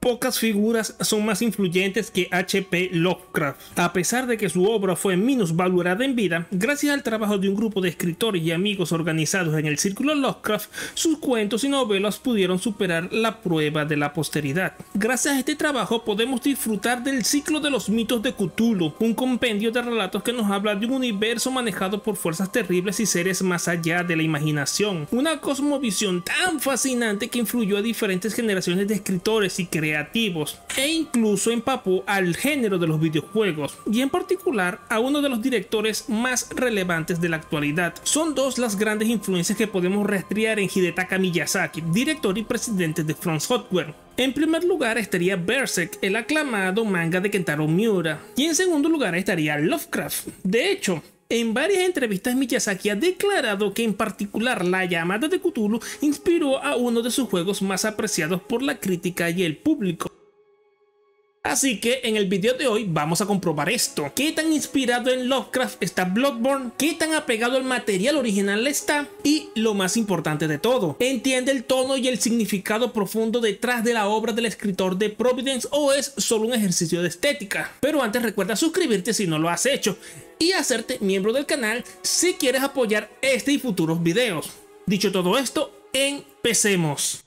Pocas figuras son más influyentes que H.P. Lovecraft. A pesar de que su obra fue minusvalorada en vida, gracias al trabajo de un grupo de escritores y amigos organizados en el Círculo Lovecraft, sus cuentos y novelas pudieron superar la prueba de la posteridad. Gracias a este trabajo podemos disfrutar del ciclo de los mitos de Cthulhu, un compendio de relatos que nos habla de un universo manejado por fuerzas terribles y seres más allá de la imaginación. Una cosmovisión tan fascinante que influyó a diferentes generaciones de escritores y creadores e incluso empapó al género de los videojuegos y en particular a uno de los directores más relevantes de la actualidad. Son dos las grandes influencias que podemos rastrear en Hidetaka Miyazaki, director y presidente de From Software. En primer lugar estaría Berserk, el aclamado manga de Kentaro Miura, y en segundo lugar estaría Lovecraft. De hecho, en varias entrevistas Miyazaki ha declarado que en particular La llamada de Cthulhu inspiró a uno de sus juegos más apreciados por la crítica y el público. Así que en el video de hoy vamos a comprobar esto. ¿Qué tan inspirado en Lovecraft está Bloodborne? ¿Qué tan apegado al material original está? Y lo más importante de todo, ¿entiende el tono y el significado profundo detrás de la obra del escritor de Providence o es solo un ejercicio de estética? Pero antes recuerda suscribirte si no lo has hecho y hacerte miembro del canal si quieres apoyar este y futuros videos. Dicho todo esto, empecemos.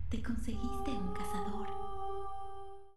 Te conseguiste un cazador.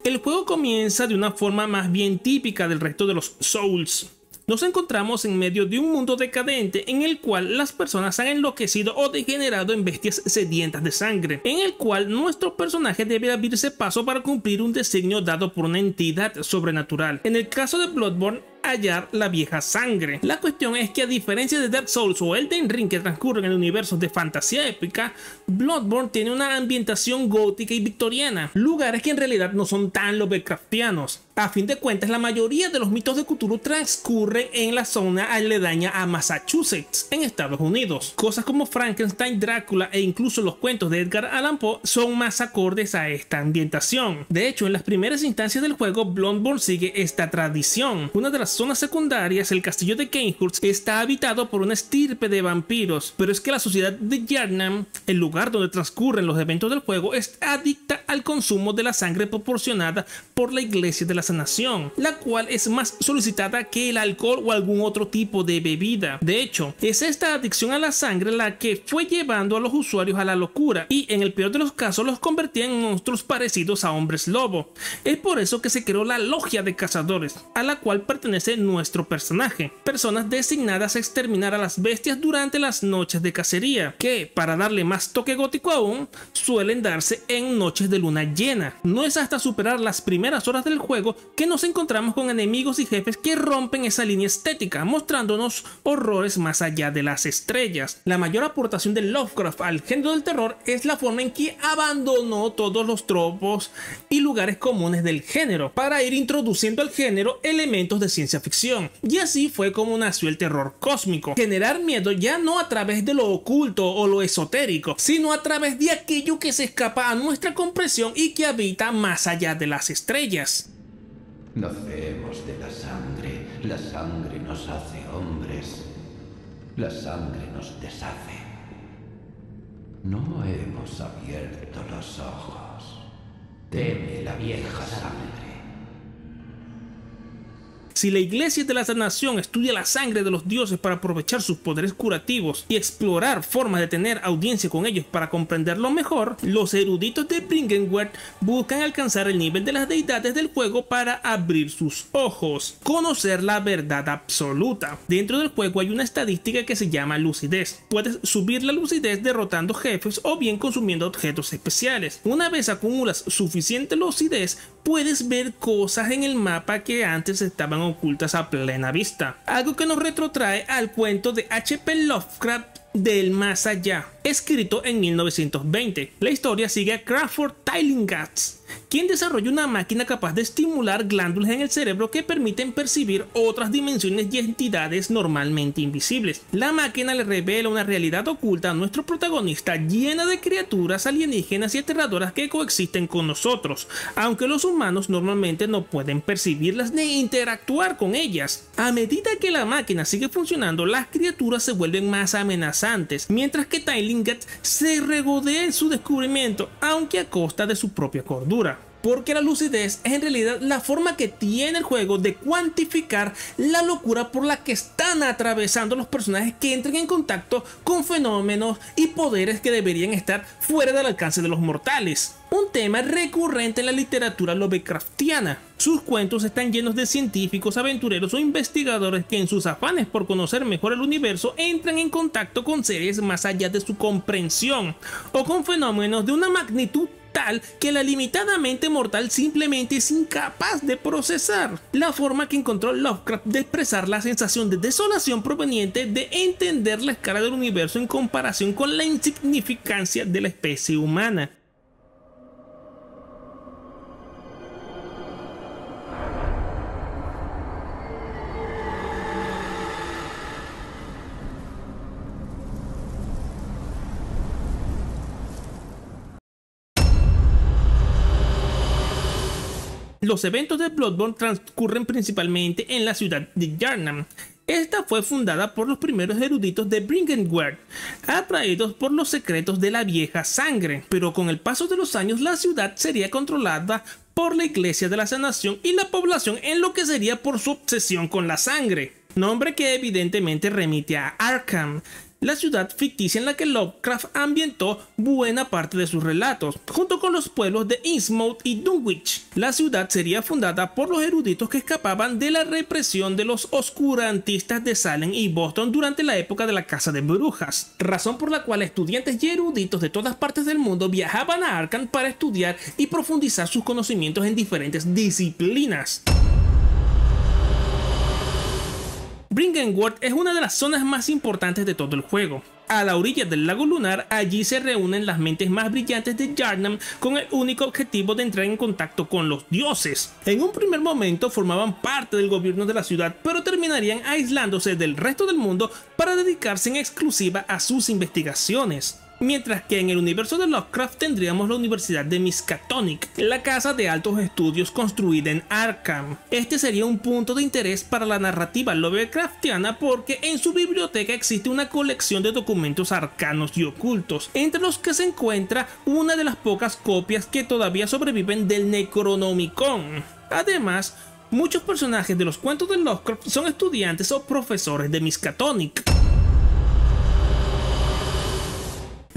El juego comienza de una forma más bien típica del resto de los Souls. Nos encontramos en medio de un mundo decadente en el cual las personas han enloquecido o degenerado en bestias sedientas de sangre, en el cual nuestro personaje debe abrirse paso para cumplir un designio dado por una entidad sobrenatural. En el caso de Bloodborne, hallar la vieja sangre. La cuestión es que a diferencia de Dark Souls o Elden Ring que transcurren en universos de fantasía épica, Bloodborne tiene una ambientación gótica y victoriana, lugares que en realidad no son tan Lovecraftianos. A fin de cuentas, la mayoría de los mitos de Cthulhu transcurren en la zona aledaña a Massachusetts, en Estados Unidos. Cosas como Frankenstein, Drácula e incluso los cuentos de Edgar Allan Poe son más acordes a esta ambientación. De hecho, en las primeras instancias del juego, Bloodborne sigue esta tradición. Una de las zonas secundarias, el castillo de Cainhurst, está habitado por una estirpe de vampiros, pero es que la sociedad de Yharnam, el lugar donde transcurren los eventos del juego, es adicta al consumo de la sangre proporcionada por la Iglesia de la Sanación, la cual es más solicitada que el alcohol o algún otro tipo de bebida. De hecho, es esta adicción a la sangre la que fue llevando a los usuarios a la locura y en el peor de los casos los convertía en monstruos parecidos a hombres lobo. Es por eso que se creó la Logia de Cazadores, a la cual pertenece nuestro personaje, personas designadas a exterminar a las bestias durante las noches de cacería, que para darle más toque gótico aún, suelen darse en noches de luna llena. No es hasta superar las primeras horas del juego que nos encontramos con enemigos y jefes que rompen esa línea estética, mostrándonos horrores más allá de las estrellas. La mayor aportación de Lovecraft al género del terror es la forma en que abandonó todos los tropos y lugares comunes del género para ir introduciendo al género elementos de ciencia ficción, y así fue como nació el terror cósmico. Generar miedo ya no a través de lo oculto o lo esotérico, sino a través de aquello que se escapa a nuestra comprensión y que habita más allá de las estrellas. Nacemos de la sangre nos hace hombres, la sangre nos deshace. No hemos abierto los ojos, teme la vieja sangre. Si la Iglesia de la Sanación estudia la sangre de los dioses para aprovechar sus poderes curativos y explorar formas de tener audiencia con ellos para comprenderlo mejor, los eruditos de Bringenwerd buscan alcanzar el nivel de las deidades del juego para abrir sus ojos, conocer la verdad absoluta. Dentro del juego hay una estadística que se llama lucidez. Puedes subir la lucidez derrotando jefes o bien consumiendo objetos especiales. Una vez acumulas suficiente lucidez, puedes ver cosas en el mapa que antes estaban ocultas a plena vista. Algo que nos retrotrae al cuento de H.P. Lovecraft del más allá, escrito en 1920. La historia sigue a Crawford Tillinghast, quien desarrolla una máquina capaz de estimular glándulas en el cerebro que permiten percibir otras dimensiones y entidades normalmente invisibles. La máquina le revela una realidad oculta a nuestro protagonista llena de criaturas alienígenas y aterradoras que coexisten con nosotros, aunque los humanos normalmente no pueden percibirlas ni interactuar con ellas. A medida que la máquina sigue funcionando, las criaturas se vuelven más amenazantes, mientras que Tillinghast se regodea en su descubrimiento, aunque a costa de su propia cordura. Porque la lucidez es en realidad la forma que tiene el juego de cuantificar la locura por la que están atravesando los personajes que entran en contacto con fenómenos y poderes que deberían estar fuera del alcance de los mortales. Un tema recurrente en la literatura Lovecraftiana. Sus cuentos están llenos de científicos, aventureros o investigadores que en sus afanes por conocer mejor el universo entran en contacto con seres más allá de su comprensión o con fenómenos de una magnitud tal que la limitada mente mortal simplemente es incapaz de procesar. La forma que encontró Lovecraft de expresar la sensación de desolación proveniente de entender la escala del universo en comparación con la insignificancia de la especie humana. Los eventos de Bloodborne transcurren principalmente en la ciudad de Yharnam. Esta fue fundada por los primeros eruditos de Bringenwerd, atraídos por los secretos de la vieja sangre, pero con el paso de los años la ciudad sería controlada por la Iglesia de la Sanación y la población enloquecería por su obsesión con la sangre, nombre que evidentemente remite a Arkham, la ciudad ficticia en la que Lovecraft ambientó buena parte de sus relatos, junto con los pueblos de Innsmouth y Dunwich. La ciudad sería fundada por los eruditos que escapaban de la represión de los oscurantistas de Salem y Boston durante la época de la Casa de Brujas, razón por la cual estudiantes y eruditos de todas partes del mundo viajaban a Arkham para estudiar y profundizar sus conocimientos en diferentes disciplinas. Bringenwerd es una de las zonas más importantes de todo el juego. A la orilla del lago lunar, allí se reúnen las mentes más brillantes de Yharnam con el único objetivo de entrar en contacto con los dioses. En un primer momento formaban parte del gobierno de la ciudad, pero terminarían aislándose del resto del mundo para dedicarse en exclusiva a sus investigaciones. Mientras que en el universo de Lovecraft tendríamos la Universidad de Miskatonic, la casa de altos estudios construida en Arkham. Este sería un punto de interés para la narrativa Lovecraftiana porque en su biblioteca existe una colección de documentos arcanos y ocultos, entre los que se encuentra una de las pocas copias que todavía sobreviven del Necronomicon. Además, muchos personajes de los cuentos de Lovecraft son estudiantes o profesores de Miskatonic.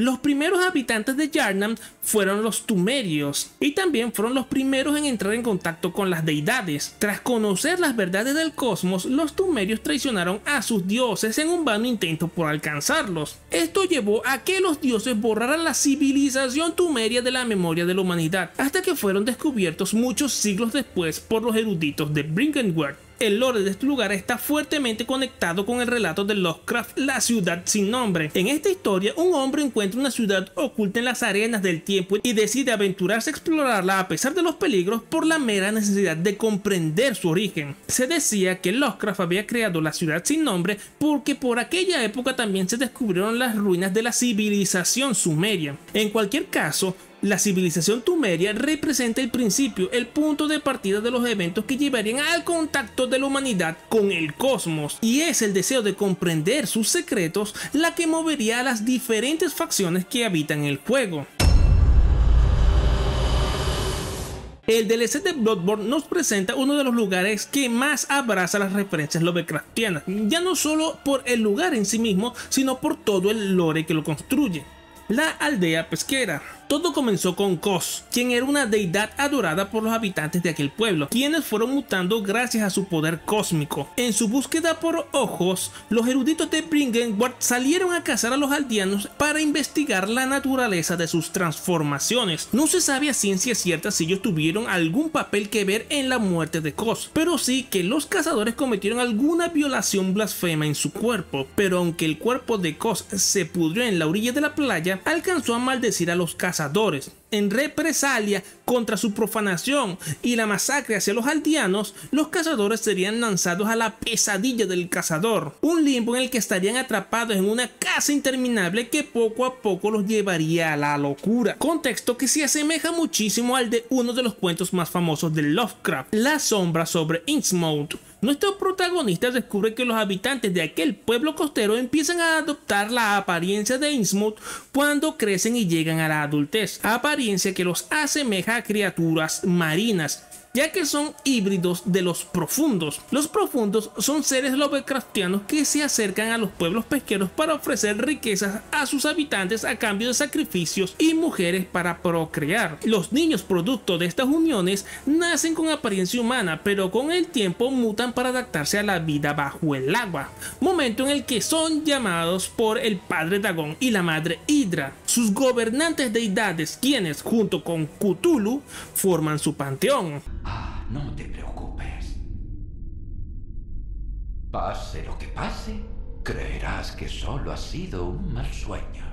Los primeros habitantes de Yharnam fueron los Tumerios y también fueron los primeros en entrar en contacto con las deidades. Tras conocer las verdades del cosmos, los Tumerios traicionaron a sus dioses en un vano intento por alcanzarlos. Esto llevó a que los dioses borraran la civilización tumeria de la memoria de la humanidad, hasta que fueron descubiertos muchos siglos después por los eruditos de Bringenwerd. El lore de este lugar está fuertemente conectado con el relato de Lovecraft, La ciudad sin nombre. En esta historia, un hombre encuentra una ciudad oculta en las arenas del tiempo y decide aventurarse a explorarla a pesar de los peligros por la mera necesidad de comprender su origen. Se decía que Lovecraft había creado la ciudad sin nombre porque por aquella época también se descubrieron las ruinas de la civilización sumeria. En cualquier caso, la civilización tumeria representa el principio, el punto de partida de los eventos que llevarían al contacto de la humanidad con el cosmos, y es el deseo de comprender sus secretos la que movería a las diferentes facciones que habitan el juego. El DLC de Bloodborne nos presenta uno de los lugares que más abraza las referencias Lovecraftianas, ya no solo por el lugar en sí mismo, sino por todo el lore que lo construye. La aldea pesquera. Todo comenzó con Kos, quien era una deidad adorada por los habitantes de aquel pueblo, quienes fueron mutando gracias a su poder cósmico. En su búsqueda por ojos, los eruditos de Bringenwald salieron a cazar a los aldeanos para investigar la naturaleza de sus transformaciones. No se sabe a ciencia cierta si ellos tuvieron algún papel que ver en la muerte de Kos, pero sí que los cazadores cometieron alguna violación blasfema en su cuerpo. Pero aunque el cuerpo de Kos se pudrió en la orilla de la playa, alcanzó a maldecir a los cazadores. En represalia contra su profanación y la masacre hacia los aldeanos, los cazadores serían lanzados a la pesadilla del cazador, un limbo en el que estarían atrapados en una casa interminable que poco a poco los llevaría a la locura. Contexto que se asemeja muchísimo al de uno de los cuentos más famosos de Lovecraft, La sombra sobre Innsmouth. Nuestro protagonista descubre que los habitantes de aquel pueblo costero empiezan a adoptar la apariencia de Innsmouth cuando crecen y llegan a la adultez, apariencia que los asemeja a criaturas marinas, ya que son híbridos de los profundos. Los profundos son seres Lovecraftianos que se acercan a los pueblos pesqueros para ofrecer riquezas a sus habitantes a cambio de sacrificios y mujeres para procrear. Los niños producto de estas uniones nacen con apariencia humana, pero con el tiempo mutan para adaptarse a la vida bajo el agua, momento en el que son llamados por el padre Dagon y la madre Hydra, sus gobernantes deidades, quienes junto con Cthulhu forman su panteón. No te preocupes. Pase lo que pase, creerás que solo ha sido un mal sueño.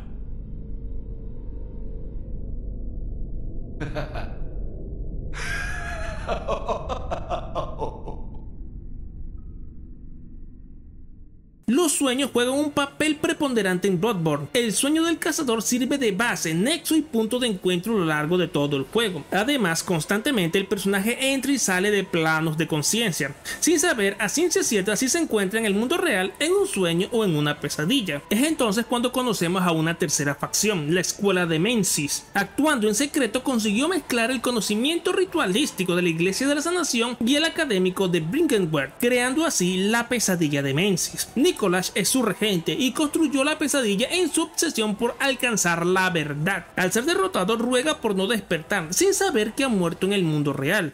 Los sueños juegan un papel preponderante en Bloodborne. El sueño del cazador sirve de base, nexo y punto de encuentro a lo largo de todo el juego. Además, constantemente el personaje entra y sale de planos de conciencia, sin saber a ciencia cierta si se encuentra en el mundo real, en un sueño o en una pesadilla. Es entonces cuando conocemos a una tercera facción, la Escuela de Mensis. Actuando en secreto, consiguió mezclar el conocimiento ritualístico de la Iglesia de la Sanación y el académico de Bringenwald, creando así la Pesadilla de Mensis. Nicolás es su regente y construyó la pesadilla en su obsesión por alcanzar la verdad. Al ser derrotado, ruega por no despertar, sin saber que ha muerto en el mundo real.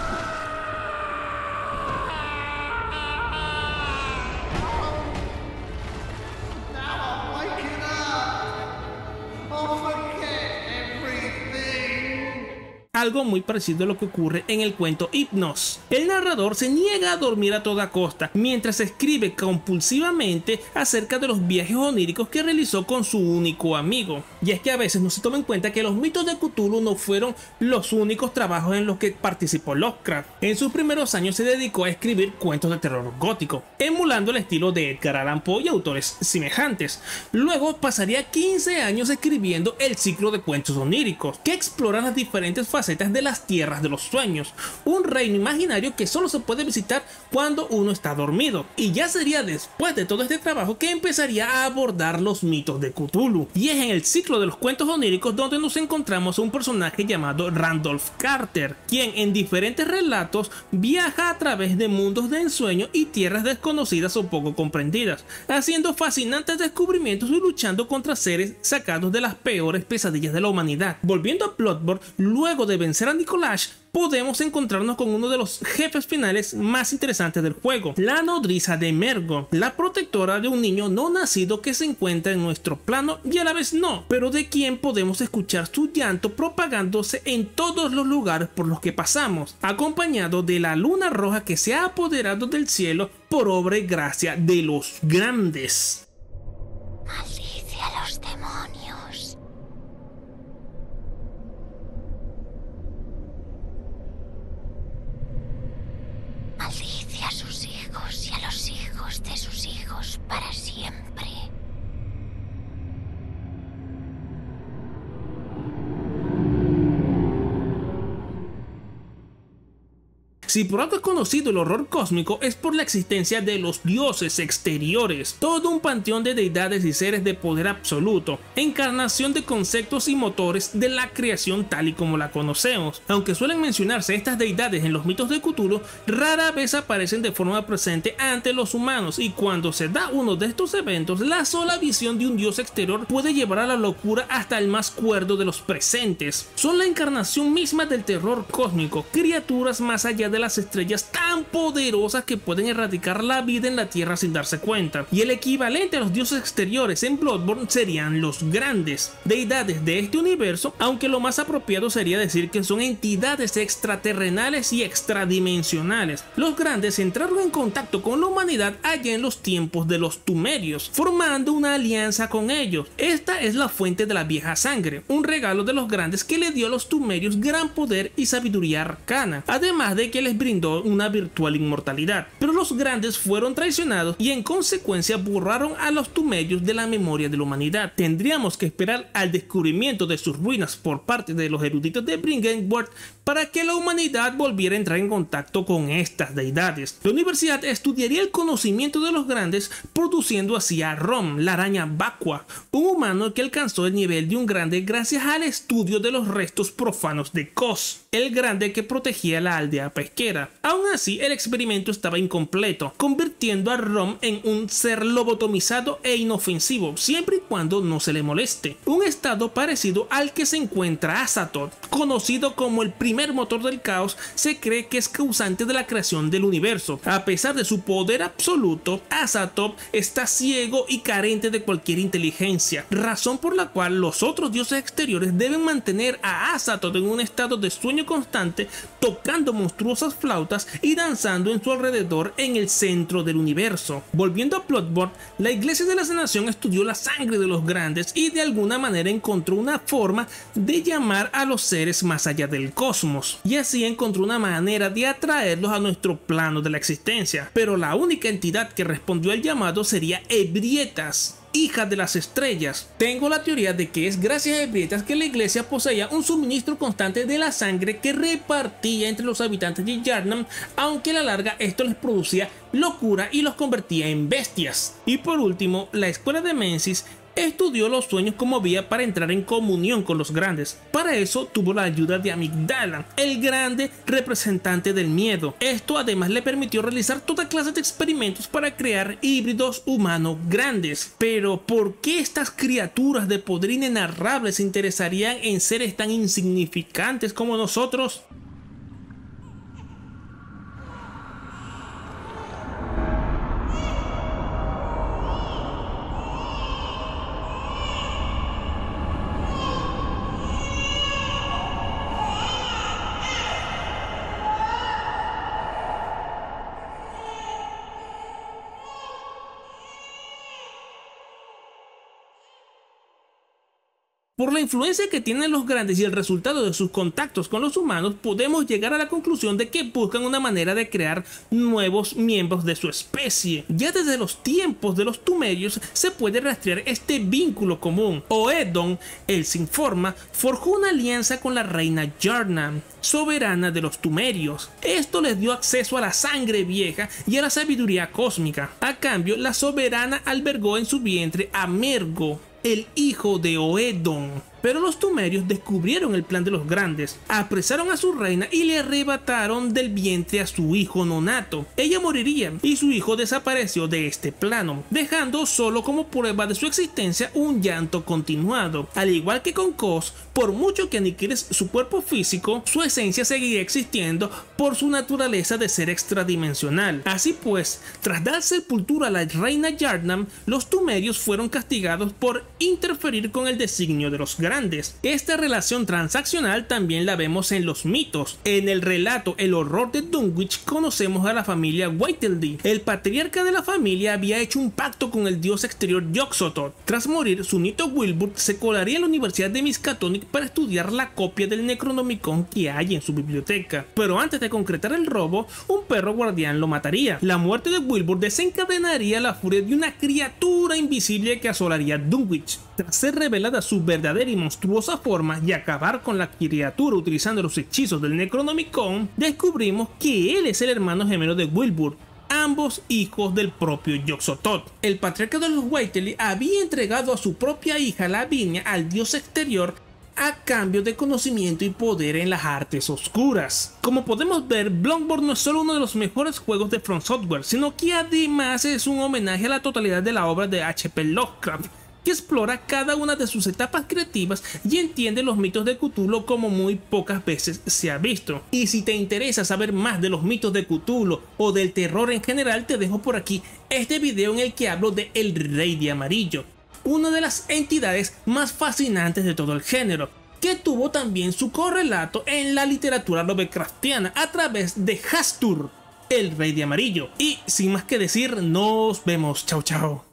Algo muy parecido a lo que ocurre en el cuento Hypnos. El narrador se niega a dormir a toda costa, mientras escribe compulsivamente acerca de los viajes oníricos que realizó con su único amigo. Y es que a veces no se toma en cuenta que los mitos de Cthulhu no fueron los únicos trabajos en los que participó Lovecraft. En sus primeros años se dedicó a escribir cuentos de terror gótico, emulando el estilo de Edgar Allan Poe y autores semejantes. Luego pasaría 15 años escribiendo el ciclo de cuentos oníricos, que exploran las diferentes facetas de las tierras de los sueños, un reino imaginario que solo se puede visitar cuando uno está dormido. Y ya sería después de todo este trabajo que empezaría a abordar los mitos de Cthulhu. Y es en el ciclo de los cuentos oníricos donde nos encontramos a un personaje llamado Randolph Carter, quien en diferentes relatos viaja a través de mundos de ensueño y tierras desconocidas o poco comprendidas, haciendo fascinantes descubrimientos y luchando contra seres sacados de las peores pesadillas de la humanidad. Volviendo a Bloodborne, luego de vencer a Nicolás, podemos encontrarnos con uno de los jefes finales más interesantes del juego, la nodriza de Mergo, la protectora de un niño no nacido que se encuentra en nuestro plano y a la vez no, pero de quien podemos escuchar su llanto propagándose en todos los lugares por los que pasamos, acompañado de la luna roja que se ha apoderado del cielo por obra y gracia de los grandes. Maldice a los demonios. Maldice a sus hijos y a los hijos de sus hijos para siempre. Si por algo es conocido el horror cósmico es por la existencia de los dioses exteriores, todo un panteón de deidades y seres de poder absoluto, encarnación de conceptos y motores de la creación tal y como la conocemos. Aunque suelen mencionarse estas deidades en los mitos de Cthulhu, rara vez aparecen de forma presente ante los humanos, y cuando se da uno de estos eventos, la sola visión de un dios exterior puede llevar a la locura hasta el más cuerdo de los presentes. Son la encarnación misma del terror cósmico, criaturas más allá de las estrellas tan poderosas que pueden erradicar la vida en la Tierra sin darse cuenta. Y el equivalente a los dioses exteriores en Bloodborne serían los grandes, deidades de este universo, aunque lo más apropiado sería decir que son entidades extraterrenales y extradimensionales. Los grandes entraron en contacto con la humanidad allá en los tiempos de los Tumerios, formando una alianza con ellos. Esta es la fuente de la vieja sangre, un regalo de los grandes que le dio a los Tumerios gran poder y sabiduría arcana, además de que les brindó una virtual inmortalidad. Pero los grandes fueron traicionados y en consecuencia borraron a los Tumerios de la memoria de la humanidad. Tendríamos que esperar al descubrimiento de sus ruinas por parte de los eruditos de Bringenworth para que la humanidad volviera a entrar en contacto con estas deidades. La universidad estudiaría el conocimiento de los grandes, produciendo así a Rom, la araña vacua, un humano que alcanzó el nivel de un grande gracias al estudio de los restos profanos de Kos, el grande que protegía la aldea pesquera. Aún así, el experimento estaba incompleto, convirtiendo a Rom en un ser lobotomizado e inofensivo, siempre y cuando no se le moleste. Un estado parecido al que se encuentra Azathoth, conocido como el primer motor del caos. Se cree que es causante de la creación del universo. A pesar de su poder absoluto, Azathoth está ciego y carente de cualquier inteligencia, razón por la cual los otros dioses exteriores deben mantener a Azathoth en un estado de sueño constante, tocando monstruosas flautas y danzando en su alrededor en el centro del universo. Volviendo a Bloodborne, la Iglesia de la Sanación estudió la sangre de los grandes y de alguna manera encontró una forma de llamar a los seres más allá del cosmos, y así encontró una manera de atraerlos a nuestro plano de la existencia. Pero la única entidad que respondió al llamado sería Ebrietas, hija de las estrellas. Tengo la teoría de que es gracias a Ebrietas que la iglesia poseía un suministro constante de la sangre que repartía entre los habitantes de Yharnam, aunque a la larga esto les producía locura y los convertía en bestias. Y por último, la escuela de Mensis estudió los sueños como vía para entrar en comunión con los grandes. Para eso tuvo la ayuda de Amygdala, el grande representante del miedo. Esto además le permitió realizar toda clase de experimentos para crear híbridos humanos grandes. Pero ¿por qué estas criaturas de poder inenarrable se interesarían en seres tan insignificantes como nosotros? Por la influencia que tienen los grandes y el resultado de sus contactos con los humanos, podemos llegar a la conclusión de que buscan una manera de crear nuevos miembros de su especie. Ya desde los tiempos de los Tumerios se puede rastrear este vínculo común. Oedon, el sin forma, forjó una alianza con la reina Yharnam, soberana de los Tumerios. Esto les dio acceso a la sangre vieja y a la sabiduría cósmica. A cambio, la soberana albergó en su vientre a Mergo, el hijo de Oedon. Pero los Tumerios descubrieron el plan de los grandes, apresaron a su reina y le arrebataron del vientre a su hijo nonato. Ella moriría y su hijo desapareció de este plano, dejando solo como prueba de su existencia un llanto continuado. Al igual que con Kos, por mucho que aniquiles su cuerpo físico, su esencia seguiría existiendo por su naturaleza de ser extradimensional. Así pues, tras dar sepultura a la reina Yharnam, los Tumerios fueron castigados por interferir con el designio de los grandes. Esta relación transaccional también la vemos en los mitos. En el relato El horror de Dunwich conocemos a la familia Whiteley. El patriarca de la familia había hecho un pacto con el dios exterior Yog-Sothoth. Tras morir, su nieto Wilbur se colaría en la Universidad de Miskatonic para estudiar la copia del Necronomicon que hay en su biblioteca. Pero antes de concretar el robo, un perro guardián lo mataría. La muerte de Wilbur desencadenaría la furia de una criatura invisible que asolaría Dunwich. Tras ser revelada su verdadera monstruosa forma y acabar con la criatura utilizando los hechizos del Necronomicon, descubrimos que él es el hermano gemelo de Wilbur, ambos hijos del propio Yog-Sothoth. El patriarca de los Whiteley había entregado a su propia hija Lavinia al dios exterior a cambio de conocimiento y poder en las artes oscuras. Como podemos ver, Bloodborne no es solo uno de los mejores juegos de From Software, sino que además es un homenaje a la totalidad de la obra de H.P. Lovecraft, que explora cada una de sus etapas creativas y entiende los mitos de Cthulhu como muy pocas veces se ha visto. Y si te interesa saber más de los mitos de Cthulhu o del terror en general, te dejo por aquí este video en el que hablo de El Rey de Amarillo, una de las entidades más fascinantes de todo el género, que tuvo también su correlato en la literatura Lovecraftiana a través de Hastur, el Rey de Amarillo. Y sin más que decir, nos vemos. Chao, chao.